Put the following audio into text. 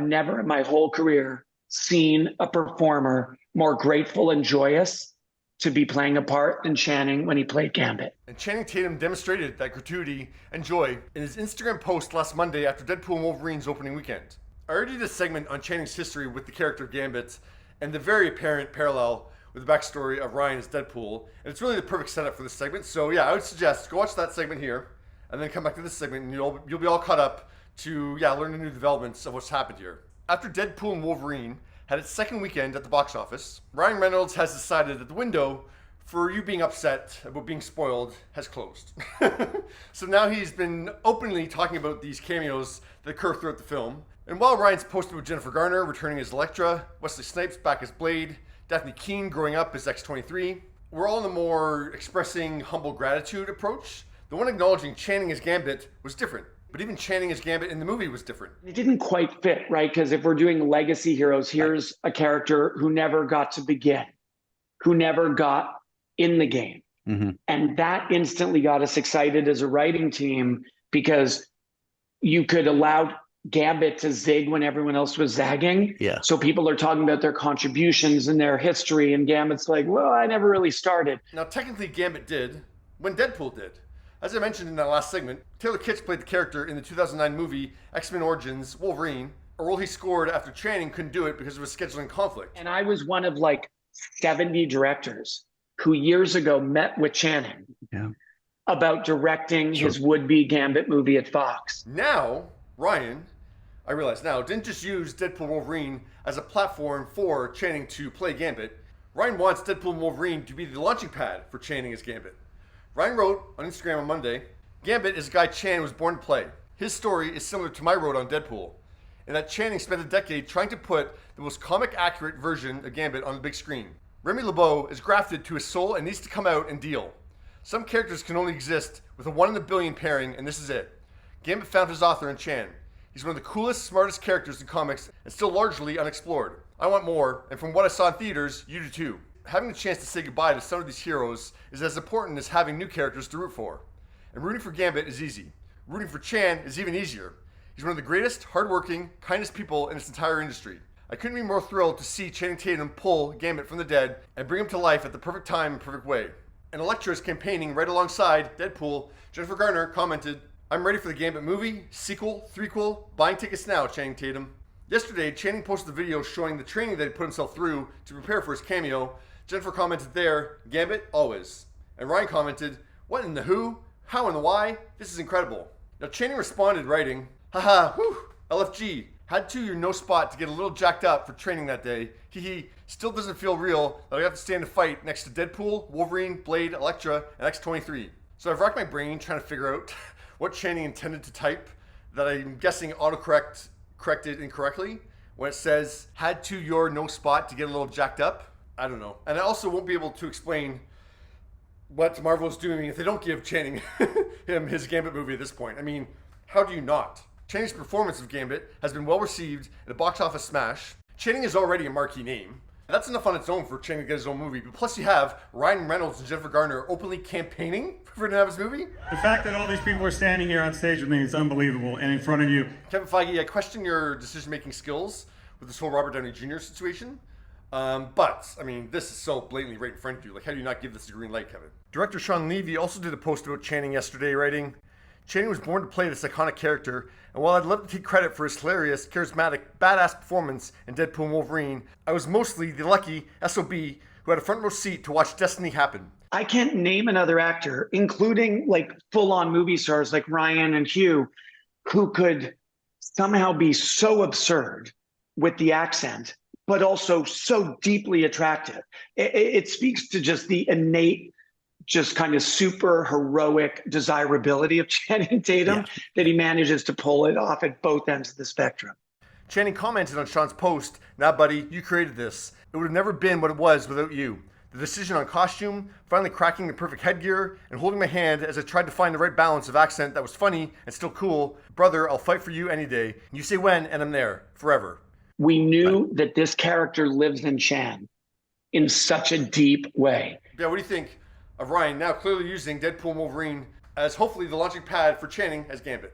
never in my whole career seen a performer more grateful and joyous to be playing a part than Channing when he played Gambit. And Channing Tatum demonstrated that gratuity and joy in his Instagram post last Monday after Deadpool and Wolverine's opening weekend. I already did a segment on Channing's history with the character of Gambit and the very apparent parallel with the backstory of Ryan as Deadpool, and it's really the perfect setup for this segment. So yeah, I would suggest go watch that segment here, and then come back to this segment, and you'll be all caught up to learn the new developments of what's happened here. After Deadpool and Wolverine had its second weekend at the box office, Ryan Reynolds has decided that the window for you being upset about being spoiled has closed. So now he's been openly talking about these cameos that occur throughout the film. And while Ryan's posted with Jennifer Garner returning as Elektra, Wesley Snipes back as Blade, Daphne Keane growing up as X-23, we're all in the more expressing humble gratitude approach. The one acknowledging Channing as Gambit was different. But even Channing as Gambit in the movie was different. It didn't quite fit, right? Because if we're doing legacy heroes, here's a character who never got to begin, who never got in the game. Mm-hmm. And that instantly got us excited as a writing team because you could allow Gambit to zig when everyone else was zagging. Yeah. So people are talking about their contributions and their history, and Gambit's like, well, I never really started. Now, technically, Gambit did when Deadpool did. As I mentioned in that last segment, Taylor Kitsch played the character in the 2009 movie X-Men Origins Wolverine, a role he scored after Channing couldn't do it because of a scheduling conflict. And I was one of like 70 directors who years ago met with Channing about directing his would-be Gambit movie at Fox. Now, Ryan, I realize now, didn't just use Deadpool Wolverine as a platform for Channing to play Gambit. Ryan wants Deadpool and Wolverine to be the launching pad for Channing as Gambit. Ryan wrote on Instagram on Monday, Gambit is a guy Channing was born to play. His story is similar to my wrote on Deadpool, in that Channing spent a decade trying to put the most comic-accurate version of Gambit on the big screen. Remy LeBeau is grafted to his soul and needs to come out and deal. Some characters can only exist with a 1 in a billion pairing, and this is it. Gambit found his author in Chan. He's one of the coolest, smartest characters in comics and still largely unexplored. I want more, and from what I saw in theaters, you do too. Having the chance to say goodbye to some of these heroes is as important as having new characters to root for. And rooting for Gambit is easy. Rooting for Chan is even easier. He's one of the greatest, hardworking, kindest people in this entire industry. I couldn't be more thrilled to see Channing Tatum pull Gambit from the dead and bring him to life at the perfect time and perfect way. And Elektra is campaigning right alongside Deadpool. Jennifer Garner commented, I'm ready for the Gambit movie, sequel, threequel, buying tickets now, Channing Tatum. Yesterday, Channing posted a video showing the training that he put himself through to prepare for his cameo. Jennifer commented there, Gambit, always. And Ryan commented, what in the who? How in the why? This is incredible. Now Channing responded writing, haha, whew, LFG. Had to your no spot to get a little jacked up for training that day. Hee still doesn't feel real that I have to stand and fight next to Deadpool, Wolverine, Blade, Elektra, and X-23. So I've racked my brain trying to figure out what Channing intended to type that I'm guessing corrected incorrectly when it says, had to your no spot to get a little jacked up. I don't know. And I also won't be able to explain what Marvel is doing if they don't give Channing him his Gambit movie at this point. I mean, how do you not? Channing's performance of Gambit has been well received and a box office smash. Channing is already a marquee name. That's enough on its own for Channing to get his own movie. But plus you have Ryan Reynolds and Jennifer Garner openly campaigning for him to have his movie. The fact that all these people are standing here on stage with me is unbelievable, and in front of you. Kevin Feige, I question your decision-making skills with this whole Robert Downey Jr. situation. But, I mean, this is so blatantly right in front of you. Like, how do you not give this a green light, Kevin? Director Sean Levy also did a post about Channing yesterday, writing, Channing was born to play this iconic character, and while I'd love to take credit for his hilarious, charismatic, badass performance in Deadpool and Wolverine, I was mostly the lucky SOB who had a front row seat to watch destiny happen. I can't name another actor, including like full-on movie stars like Ryan and Hugh, who could somehow be so absurd with the accent, but also so deeply attractive. It speaks to just the innate, just kind of super heroic desirability of Channing Tatum that he manages to pull it off at both ends of the spectrum. Channing commented on Sean's post, nah buddy, you created this. It would have never been what it was without you. The decision on costume, finally cracking the perfect headgear, and holding my hand as I tried to find the right balance of accent that was funny and still cool. Brother, I'll fight for you any day. You say when, and I'm there, forever. We knew that this character lives in Chan in such a deep way. Yeah, what do you think of Ryan now clearly using Deadpool and Wolverine as hopefully the launching pad for Channing as Gambit?